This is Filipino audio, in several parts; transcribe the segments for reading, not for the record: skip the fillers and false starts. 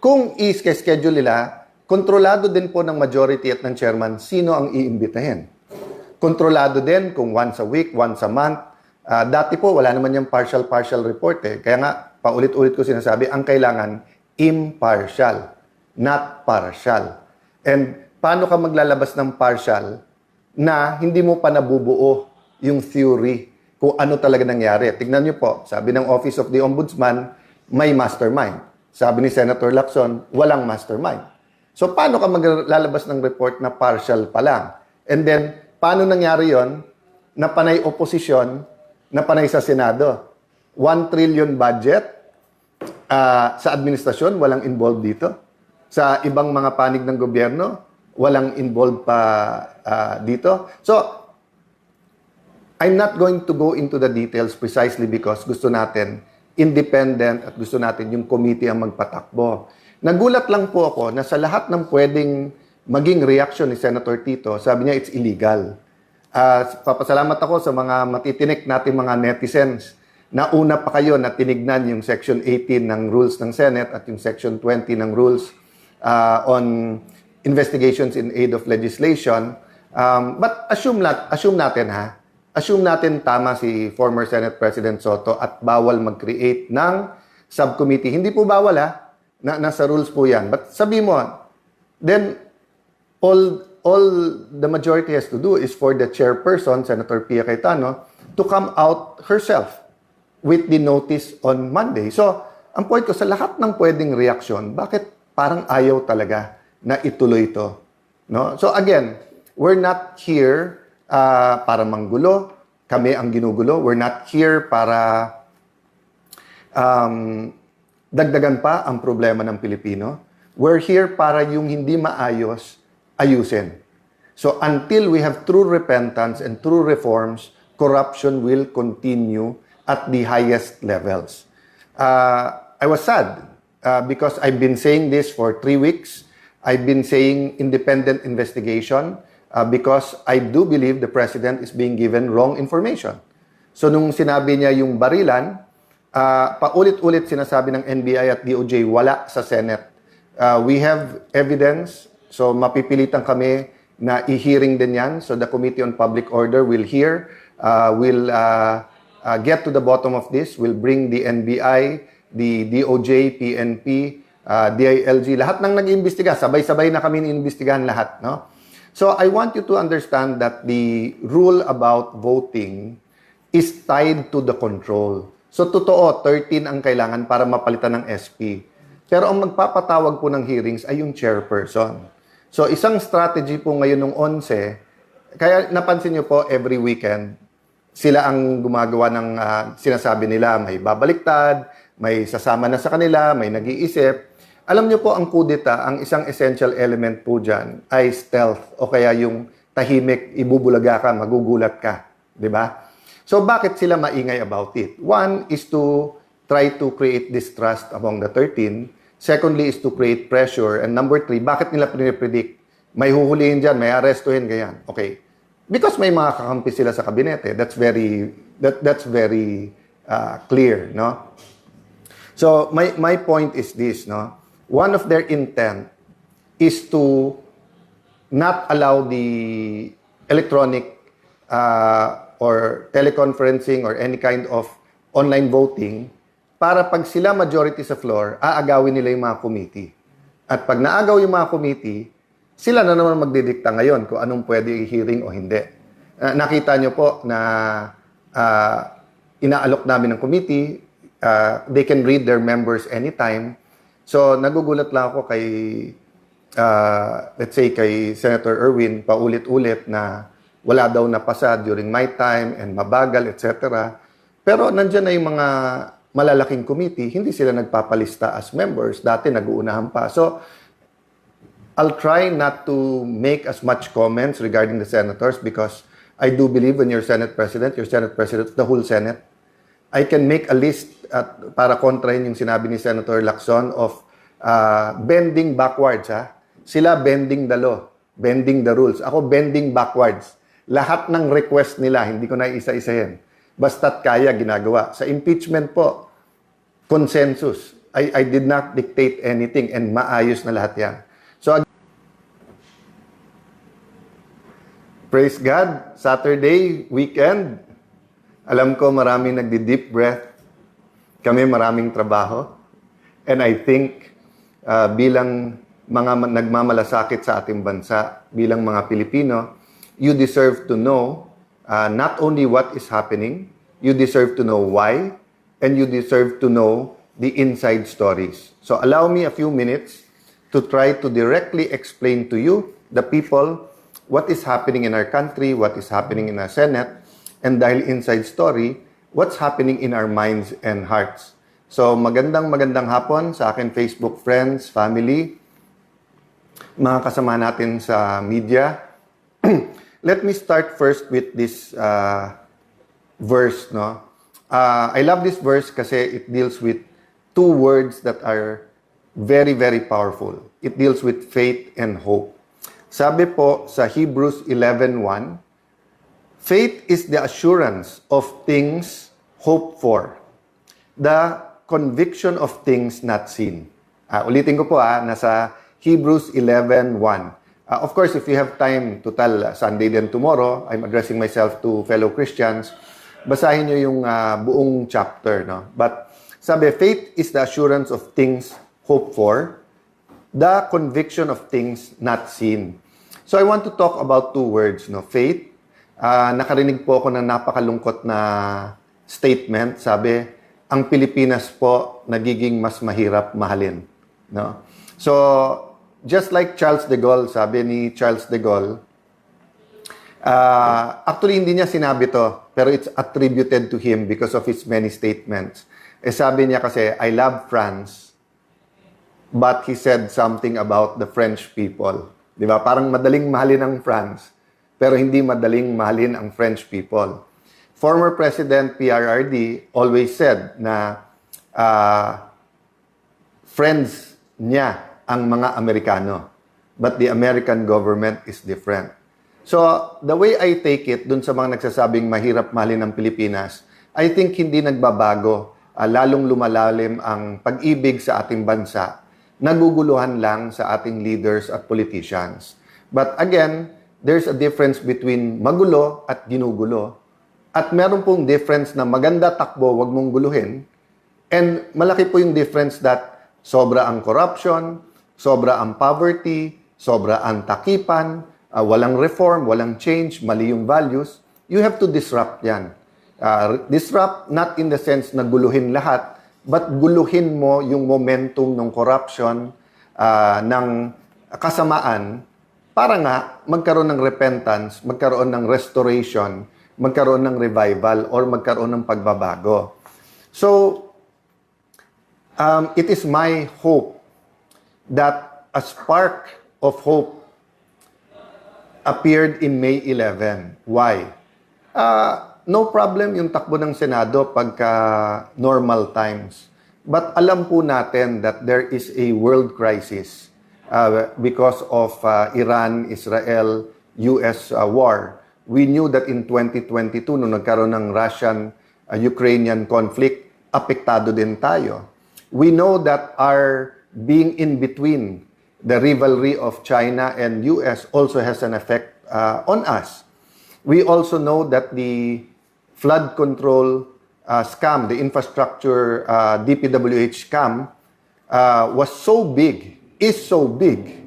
kung i-schedule nila, kontrolado din po ng majority at ng chairman sino ang iimbitahin. Kontrolado din kung once a week, once a month. Dati po, wala naman yung partial report eh. Kaya nga, paulit-ulit ko sinasabi, ang kailangan impartial, not partial. And paano ka maglalabas ng partial na hindi mo pa nabubuo yung theory kung ano talaga nangyari? Tignan nyo po, sabi ng Office of the Ombudsman, may mastermind. Sabi ni Senator Lacson, walang mastermind. So paano ka maglalabas ng report na partial pa lang? And then, paano nangyari yon na panay oposisyon, na panay sa Senado? 1 trillion budget sa administrasyon, walang involved dito. Sa ibang mga panig ng gobyerno, walang involved pa dito. So, I'm not going to go into the details precisely because gusto natin independent at gusto natin yung committee ang magpatakbo. Nagulat lang po ako na sa lahat ng pwedeng maging reaction ni Senator Tito, sabi niya it's illegal. Papasalamat ako sa mga matitinik natin mga netizens na una pa kayo na tinignan yung Section 18 ng Rules ng Senate at yung Section 20 ng Rules on Investigations in Aid of Legislation. But assume natin tama si former Senate President Soto at bawal mag-create ng subcommittee. Hindi po bawal nasa rules po yan. But sabi mo, then all the majority has to do is for the chairperson, Senator Pia Cayetano, to come out herself with the notice on Monday. So, ang point ko, sa lahat ng pwedeng reaksyon, bakit parang ayaw talaga na ituloy ito? No? So again, we're not here para manggulo. Kami ang ginugulo. We're not here para dagdagan pa ang problema ng Pilipino. We're here para yung hindi maayos, ayusin. So until we have true repentance and true reforms, corruption will continue at the highest levels. I was sad because I've been saying this for 3 weeks. I've been saying independent investigation because I do believe the President is being given wrong information. So nung sinabi niya yung barilan, paulit-ulit sinasabi ng NBI at DOJ, wala sa Senate. We have evidence, so mapipilitan kami na i-hearing din yan. So the Committee on Public Order will hear, will get to the bottom of this, will bring the NBI, the DOJ, PNP, DILG, lahat ng nag-iimbestiga, sabay-sabay na kami iimbestigahan lahat, no? So I want you to understand that the rule about voting is tied to the control. So totoo, 13 ang kailangan para mapalitan ng SP. Pero ang magpapatawag po ng hearings ay yung chairperson. So isang strategy po ngayon ng 11, kaya napansin nyo po every weekend, sila ang gumagawa ng sinasabi nila, may babaliktad, may sasama na sa kanila, may nag-iisip. Alam nyo po, ang kudeta, ang isang essential element po dyan ay stealth o kaya yung tahimik, ibubulaga ka, magugulat ka. Di ba? So, bakit sila maingay about it? One is to try to create distrust among the 13. Secondly is to create pressure. And number 3, bakit nila pinipredict? May huhulihin dyan, may arestuhin, ganyan. Okay. Because may mga kakampi sila sa kabinete. That's very clear, no? So, my point is this, no? One of their intent is to not allow the electronic or teleconferencing or any kind of online voting para pag sila majority sa floor, aagawin nila yung mga committee. At pag naagaw yung mga committee, sila na naman magdidikta ngayon kung anong pwede i-hearing o hindi. Nakita nyo po na inaalok namin ng committee, they can read their members anytime. So, nagugulat lang ako kay, let's say, kay Senator Erwin, paulit-ulit na wala daw napasa during my time and mabagal, etc. Pero nandyan na yung mga malalaking committee, hindi sila nagpapalista as members. Dati nag-uunahan pa. So, I'll try not to make as much comments regarding the senators because I do believe when you're Senate President of the whole Senate. I can make a list para kontrahin yung sinabi ni Senator Lacson of bending backwards. Sila bending the law, bending the rules. Ako bending backwards. Lahat ng request nila, hindi ko na isa-isahin. Basta't kaya, ginagawa. Sa impeachment po, consensus. I did not dictate anything and maayos na lahat yan. So, praise God, Saturday, weekend. Alam ko maraming nagdi-deep breath. Kami maraming trabaho. And I think bilang mga nagmamalasakit sa ating bansa, bilang mga Pilipino, you deserve to know not only what is happening, you deserve to know why, and you deserve to know the inside stories. So allow me a few minutes to try to directly explain to you, the people, what is happening in our country, what is happening in our Senate, and dahil inside story, what's happening in our minds and hearts. So magandang hapon sa akin Facebook friends, family, mga kasama natin sa media. Let me start first with this verse, no? I love this verse kasi it deals with two words that are very, very powerful. It deals with faith and hope. Sabi po sa Hebrews 11:1, faith is the assurance of things hoped for, the conviction of things not seen. Ulitin ko po, nasa Hebrews 11:1. Of course, if you have time to tell Sunday then tomorrow, I'm addressing myself to fellow Christians, basahin nyo yung buong chapter. No? But sabi, faith is the assurance of things hoped for, the conviction of things not seen. So I want to talk about two words, no? Faith. Nakarinig po ako ng napakalungkot na statement. Sabi, ang Pilipinas po nagiging mas mahirap mahalin. No? So, just like Charles de Gaulle, sabi ni Charles de Gaulle, actually hindi niya sinabi to, pero it's attributed to him because of his many statements. Sabi niya kasi, I love France, but he said something about the French people. Di ba? Parang madaling mahalin ang France, pero hindi madaling mahalin ang French people. Former President PRRD always said na friends niya ang mga Amerikano, but the American government is different. So, the way I take it, dun sa mga nagsasabing mahirap mahalin ang Pilipinas, I think hindi nagbabago, lalong lumalalim ang pag-ibig sa ating bansa, naguguluhan lang sa ating leaders at politicians. But again, there's a difference between magulo at ginugulo. At meron pong difference na maganda takbo, wag mong guluhin. And malaki po yung difference that sobra ang corruption, sobra ang poverty, sobra ang takipan, walang reform, walang change, mali yung values. You have to disrupt yan. Disrupt not in the sense na guluhin lahat, but guluhin mo yung momentum ng corruption, ng kasamaan, para nga magkaroon ng repentance, magkaroon ng restoration, magkaroon ng revival, or magkaroon ng pagbabago. So, it is my hope that a spark of hope appeared in May 11. Why? No problem yung takbo ng Senado pagka normal times. But alam po natin that there is a world crisis because of Iran, Israel, US war. We knew that in 2022, nung nagkaroon ng Russian-Ukrainian conflict, apektado din tayo. We know that our being in between the rivalry of China and US also has an effect on us. We also know that the flood control scam, the infrastructure DPWH scam, was so big, is so big,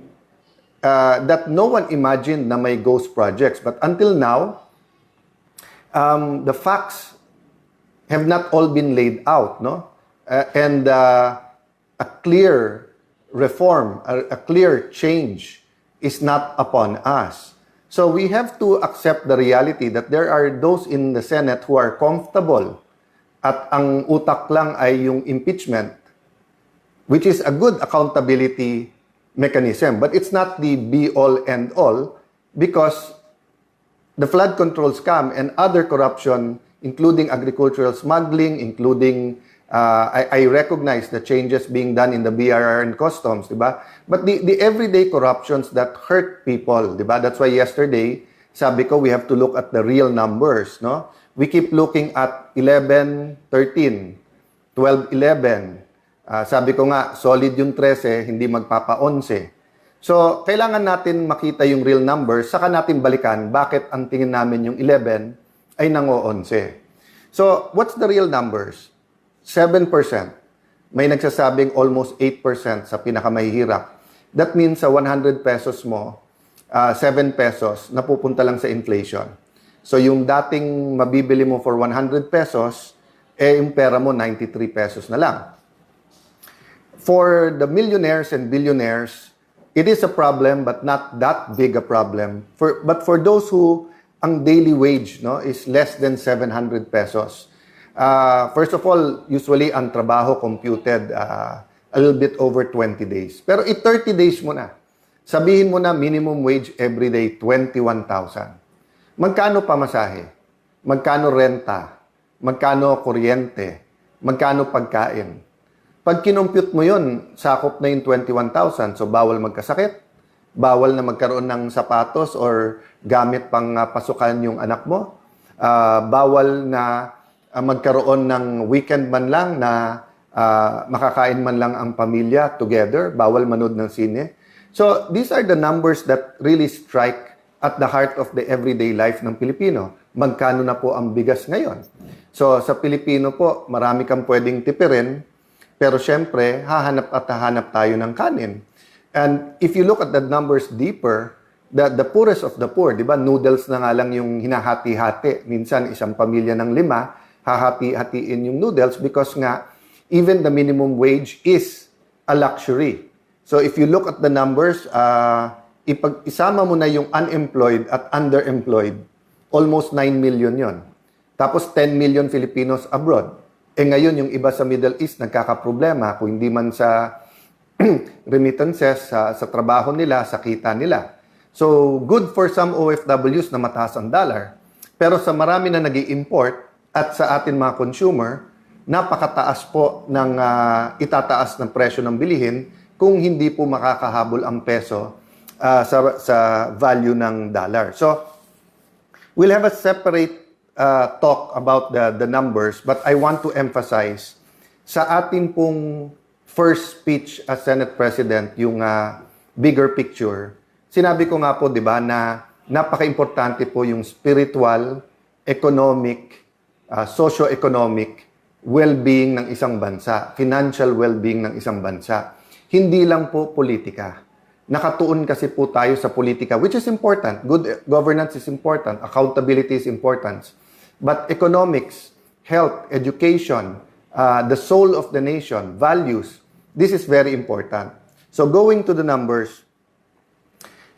that no one imagined na may ghost projects. But until now, the facts have not all been laid out, no? And a clear reform, a clear change is not upon us. So we have to accept the reality that there are those in the Senate who are comfortable at ang utak lang ay yung impeachment, which is a good accountability mechanism. But it's not the be-all, end-all, because the flood control scam and other corruption, including agricultural smuggling, including I recognize the changes being done in the BRR and customs, diba? But the everyday corruptions that hurt people, diba? That's why yesterday, sabi ko, we have to look at the real numbers, no? We keep looking at 11, 13, 12, 11, Sabi ko nga, solid yung 13, hindi magpapa-11. So, kailangan natin makita yung real numbers, saka natin balikan bakit ang tingin namin yung 11 ay nango-11. So, what's the real numbers? 7%. May nagsasabing almost 8% sa pinakamahihirap. That means sa 100 pesos mo, 7 pesos napupunta lang sa inflation. So, yung dating mabibili mo for 100 pesos, yung pera mo 93 pesos na lang. For the millionaires and billionaires, it is a problem but not that big a problem. But for those who ang daily wage is less than 700 pesos. First of all, usually ang trabaho computed a little bit over 20 days. Pero 30 days mo na. Sabihin mo na minimum wage every day, 21,000. Magkano pamasahe? Magkano renta? Magkano kuryente? Magkano pagkain? Pag kinumpute mo yun, sakop na yung 21,000. So, bawal magkasakit, bawal na magkaroon ng sapatos or gamit pang pasukan yung anak mo, bawal na magkaroon ng weekend man lang na makakain man lang ang pamilya together, bawal manood ng sine. So, these are the numbers that really strike at the heart of the everyday life ng Pilipino. Magkano na po ang bigas ngayon? So, sa Pilipino po, marami kang pwedeng tipirin, pero syempre, hahanap tayo ng kanin. And if you look at the numbers deeper, the poorest of the poor, di ba, noodles na nga lang yung hinahati-hati. Minsan, isang pamilya ng 5, hahati-hatiin yung noodles because nga, even the minimum wage is a luxury. So if you look at the numbers, isama mo na yung unemployed at underemployed, almost 9 million yon. Tapos 10 million Filipinos abroad. Ngayon, yung iba sa Middle East nagkakaproblema, kung hindi man sa remittances, sa trabaho nila, sa kita nila. So, good for some OFWs na mataas ang dollar. Pero sa marami na nag-i-import at sa atin mga consumer, napakataas po ng itataas ng presyo ng bilihin kung hindi po makakahabol ang peso sa value ng dollar. So, we'll have a separate talk about the numbers, but I want to emphasize sa atin pong first speech as Senate President, yung bigger picture, sinabi ko nga po, di ba, na napaka-importante po yung spiritual, economic, socio-economic well-being ng isang bansa, financial well-being ng isang bansa. Hindi lang po politika. Nakatuon kasi po tayo sa politika, which is important. Good governance is important. Accountability is important. But economics, health, education, the soul of the nation, values, this is very important. So going to the numbers,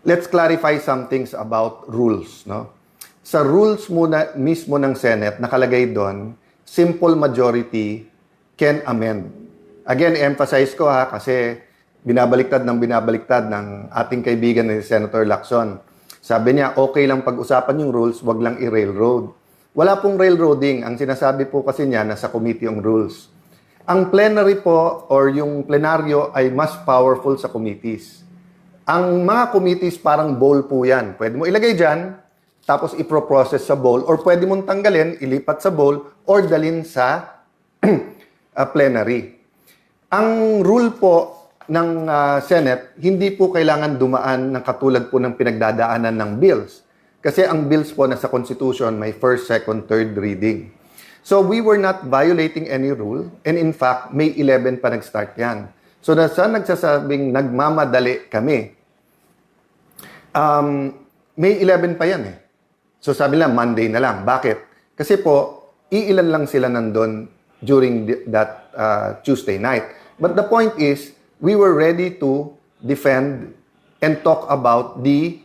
let's clarify some things about rules. No? Sa rules muna, mismo ng Senate, nakalagay doon, simple majority can amend. Again, emphasize ko kasi binabaliktad ng ating kaibigan ni Senator Lacson. Sabi niya, okay lang pag-usapan yung rules, wag lang i-railroad. Wala pong railroading. Ang sinasabi po kasi niya, nasa committee yung rules. Ang plenary po, or yung plenaryo, ay mas powerful sa committees. Ang mga committees, parang bowl po yan. Pwede mo ilagay dyan, tapos iproprocess sa bowl, or pwede mong tanggalin, ilipat sa bowl, or dalin sa plenary. Ang rule po ng Senate, hindi po kailangan dumaan ng katulad po ng pinagdadaanan ng bills. Kasi ang bills po nasa Constitution may first, second, third reading. So we were not violating any rule, and in fact, May 11 pa nag-start yan. So nasa nagsasabing nagmamadali kami, May 11 pa yan eh. So sabi nila, Monday na lang. Bakit? Kasi po, iilan lang sila nandun during that Tuesday night. But the point is, we were ready to defend and talk about the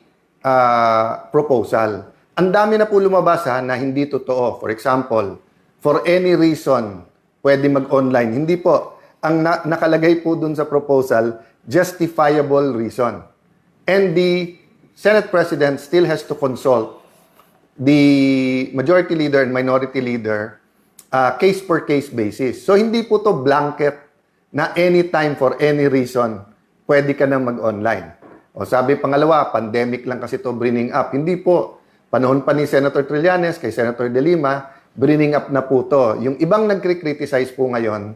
proposal. Ang dami na po lumabas na hindi totoo. For example, for any reason, pwede mag-online. Hindi po. Ang nakalagay po dun sa proposal, justifiable reason. And the Senate President still has to consult the Majority Leader and Minority Leader case-per-case basis. So, hindi po to blanket na anytime for any reason, pwede ka na mag-online. O sabi pangalawa, pandemic lang kasi to bringing up. Hindi po. Panahon pa ni Senator Trillanes, kay Senator De Lima, bringing up na po to. Yung ibang nagkri-criticize po ngayon,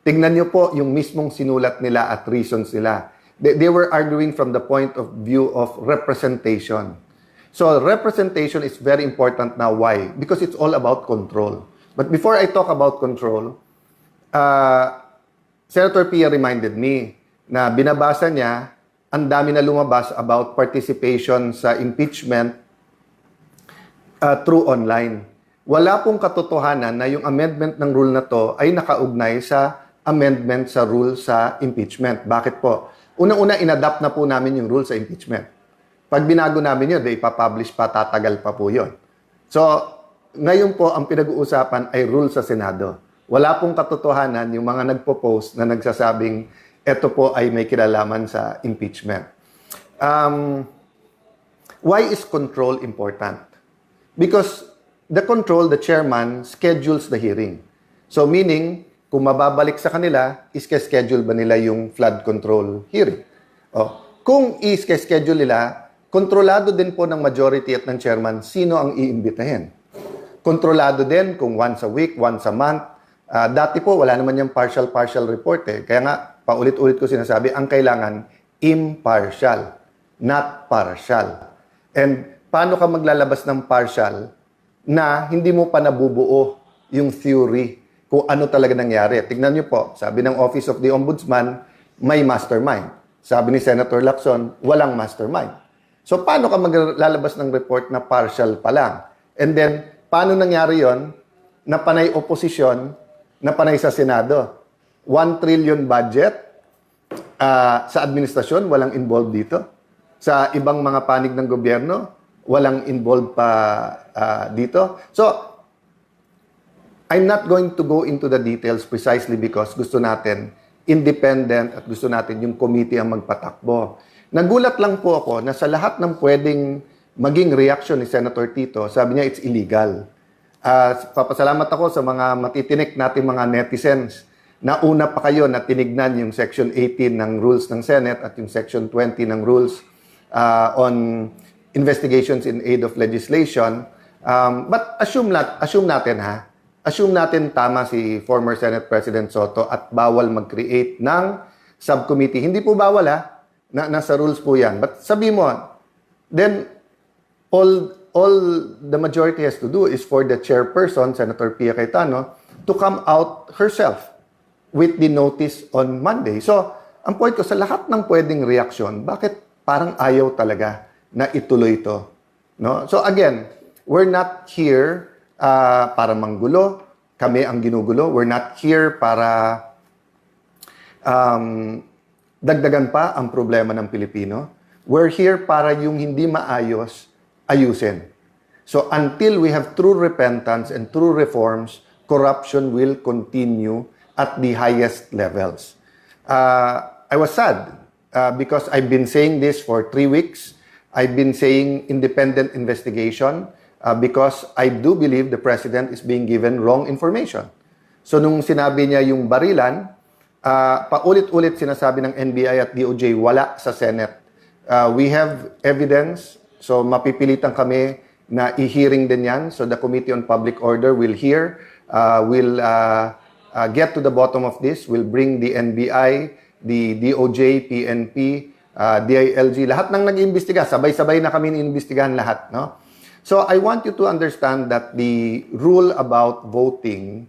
Tingnan niyo po yung mismong sinulat nila at reasons nila. They were arguing from the point of view of representation. So representation is very important now. Why? Because it's all about control. But before I talk about control, Senator Pia reminded me na binabasa niya, ang dami na lumabas about participation sa impeachment through online. Wala pong katotohanan na yung amendment ng rule na to ay nakaugnay sa amendment sa rule sa impeachment. Bakit po? Unang-una, inadapt na po namin yung rule sa impeachment. Pag binago namin yun, ipapublish pa, tatagal pa po yun. So, ngayon po, ang pinag-uusapan ay rule sa Senado. Wala pong katotohanan yung mga nagpo-post na nagsasabing ito po ay may kinalaman sa impeachment. Why is control important? Because the control, the chairman, schedules the hearing. So meaning, kung mababalik sa kanila, iske-schedule ba nila yung flood control hearing? Kung iske-schedule nila, kontrolado din po ng majority at ng chairman sino ang iimbitahin. Kontrolado din kung once a week, once a month. Dati po, wala naman yung partial report eh. Kaya nga, paulit-ulit ko sinasabi, ang kailangan impartial, not partial. And paano ka maglalabas ng partial na hindi mo pa nabubuo yung theory kung ano talaga nangyari? Tignan niyo po, sabi ng Office of the Ombudsman, may mastermind. Sabi ni Senator Lacson, walang mastermind. So paano ka maglalabas ng report na partial pa lang? And then, paano nangyari yon na panay oposisyon, na panay sa Senado? 1 trillion budget, sa administrasyon, walang involved dito. Sa ibang mga panig ng gobyerno, walang involved pa dito. So, I'm not going to go into the details precisely because gusto natin independent at gusto natin yung committee ang magpatakbo. Nagulat lang po ako na sa lahat ng pwedeng maging reaction ni Senator Tito, sabi niya it's illegal. Papasalamat ako sa mga matitinik natin mga netizens na una pa kayo na tinignan yung Section 18 ng Rules ng Senate at yung Section 20 ng Rules on Investigations in Aid of Legislation. But assume natin Assume natin tama si former Senate President Soto at bawal mag-create ng subcommittee. Hindi po bawal nasa rules po yan. But sabi mo, then all the majority has to do is for the chairperson, Senator Pia Cayetano, to come out herself with the notice on Monday. So, ang point ko, sa lahat ng pwedeng reaksyon, bakit parang ayaw talaga na ituloy ito? No? So again, we're not here para manggulo, kami ang ginugulo. We're not here para dagdagan pa ang problema ng Pilipino. We're here para yung hindi maayos, ayusin. So until we have true repentance and true reforms, corruption will continue at the highest levels. I was sad because I've been saying this for 3 weeks. I've been saying independent investigation. Because I do believe the President is being given wrong information. So nung sinabi niya yung barilan, paulit-ulit sinasabi ng NBI at DOJ, wala sa Senate. We have evidence, so mapipilitan kami na i-hearing din yan. So the Committee on Public Order will hear, will get to the bottom of this, will bring the NBI, the DOJ, PNP, DILG, lahat ng nag-iimbestiga, sabay-sabay na kami iimbestigahan lahat, no? So I want you to understand that the rule about voting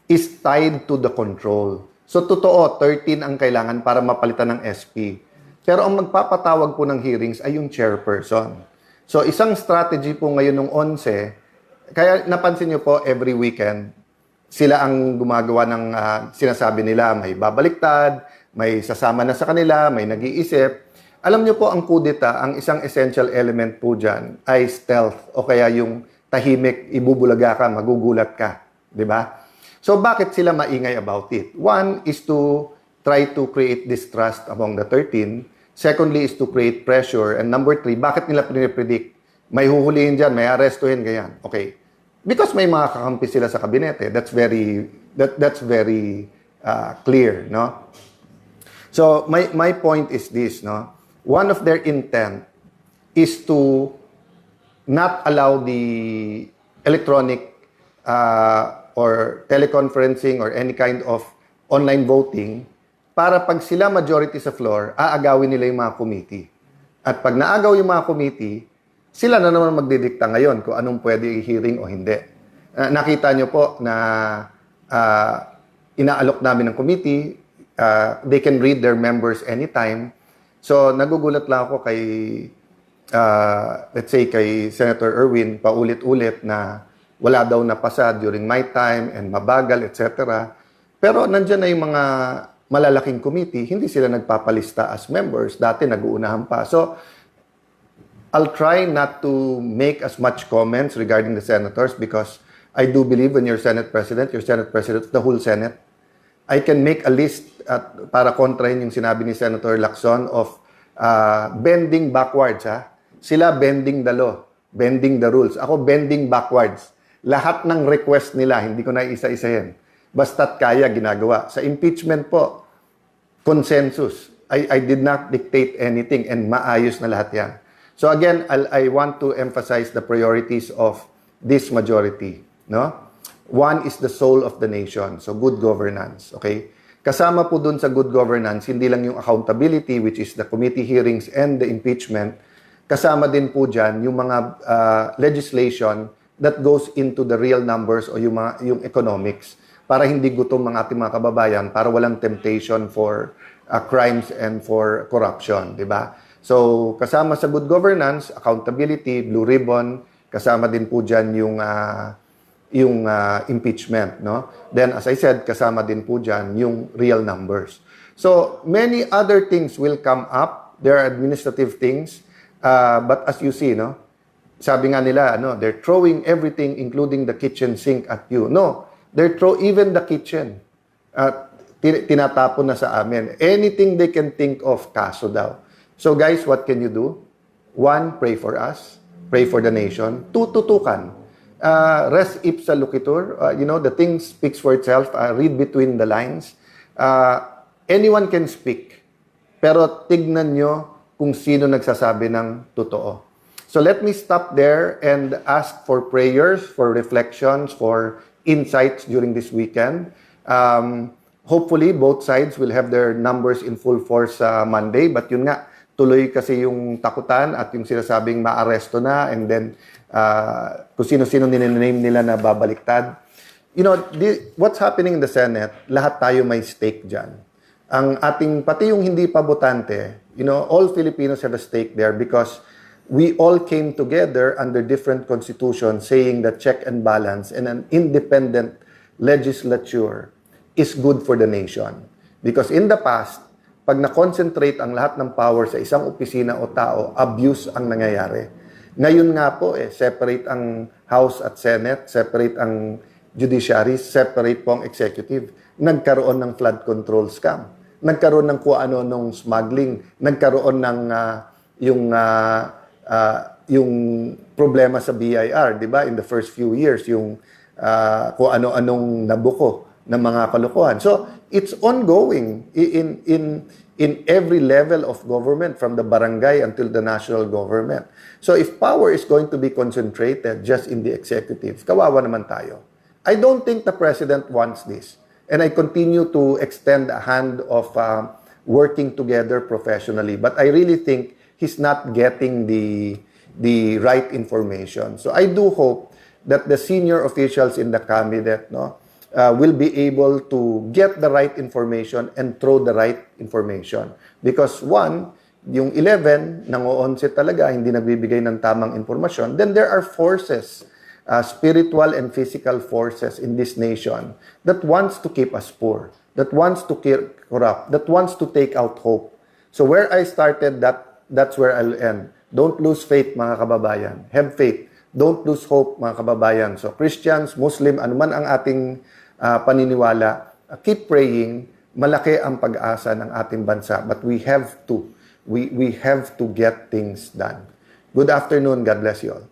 is tied to the control. So totoo, 13 ang kailangan para mapalitan ng SP. Pero ang magpapatawag po ng hearings ay yung chairperson. So isang strategy po ngayon ng 11, kaya napansin nyo po every weekend, sila ang gumagawa ng sinasabi nila, may babaliktad, may sasama na sa kanila, may nag-iisip. Alam niyo po, ang kudeta, ang isang essential element po dyan ay stealth o kaya yung tahimik, ibubulaga ka, magugulat ka. Di ba? So, bakit sila maingay about it? One is to try to create distrust among the 13. Secondly is to create pressure. And number 3, bakit nila pinipredict? May huhulihin dyan, may arrestuhin, ganyan. Okay. Because may mga kakampi sila sa kabinete. That's very clear, no? So, my point is this, no? One of their intent is to not allow the electronic or teleconferencing or any kind of online voting, para pag sila majority sa floor, aagawin nila yung mga committee. At pag naagaw yung mga committee, sila na naman magdidikta ngayon kung anong pwede i-hearing o hindi. Nakita nyo po na inaalok namin ng committee, they can read their members anytime. So, nagugulat lang ako kay, let's say, kay Senator Erwin, paulit-ulit na wala daw napasa during my time and mabagal, etc. Pero nandyan na yung mga malalaking committee, hindi sila nagpapalista as members. Dati nag-uunahan pa. So, I'll try not to make as much comments regarding the senators because I do believe when you're Senate President of the whole Senate. I can make a list para kontrahin yung sinabi ni Senator Lacson of bending backwards. Sila bending the law, bending the rules. Ako bending backwards. Lahat ng request nila, hindi ko na isa-isahin. Basta't kaya, ginagawa. Sa impeachment po, consensus. I did not dictate anything and maayos na lahat yan. So again, I want to emphasize the priorities of this majority. No? One is the soul of the nation. So good governance. Okay? Kasama po dun sa good governance, hindi lang yung accountability, which is the committee hearings and the impeachment. Kasama din po dyan yung mga legislation that goes into the real numbers o yung economics para hindi gutom ang ating mga kababayan, para walang temptation for crimes and for corruption, di ba? So, kasama sa good governance, accountability, blue ribbon, kasama din po dyan yung impeachment, no? Then, as I said, kasama din po dyan yung real numbers. So, many other things will come up. There are administrative things. But as you see, no? Sabi nga nila, they're throwing everything, including the kitchen sink at you. No, they're even the kitchen. Tinatapon na sa amin. Anything they can think of, kaso daw. So guys, what can you do? One, pray for us. Pray for the nation. Two, tutukan. Res ipsa loquitur. The thing speaks for itself. Read between the lines. Anyone can speak. Pero tignan nyo kung sino nagsasabi ng totoo. So let me stop there and ask for prayers, for reflections, for insights during this weekend. Hopefully, both sides will have their numbers in full force Monday. But yun nga, tuloy kasi yung takutan at yung sinasabing maaresto na and then kung sino-sino ninename nila na babaliktad. What's happening in the Senate, lahat tayo may stake dyan. Ang ating, pati yung hindi pa botante, all Filipinos have a stake there because we all came together under different constitutions saying that check and balance and an independent legislature is good for the nation. Because in the past, pag na-concentrate ang lahat ng power sa isang opisina o tao, abuse ang nangyayari. Ngayon nga po, separate ang House at Senate, separate ang judiciary, separate po ang executive. Nagkaroon ng flood control scam. Nagkaroon ng kung ano nung smuggling. Nagkaroon ng yung problema sa BIR, di ba? In the first few years, yung kung ano-anong nabuko ng mga kalokohan. So, it's ongoing in every level of government, from the barangay until the national government. So, if power is going to be concentrated just in the executive, kawawa naman tayo. I don't think the president wants this. And I continue to extend a hand of working together professionally. But I really think he's not getting the right information. So, I do hope that the senior officials in the cabinet, will be able to get the right information and throw the right information. Because one, yung 11, nang-11 talaga, hindi nagbibigay ng tamang informasyon, then there are forces, spiritual and physical forces in this nation that wants to keep us poor, that wants to corrupt, that wants to take out hope. So where I started, that's where I'll end. Don't lose faith, mga kababayan. Have faith. Don't lose hope, mga kababayan. So Christians, Muslim, anuman ang ating paniniwala, keep praying. Malaki ang pag-asa ng ating bansa, but we have to get things done. Good afternoon. God bless you all.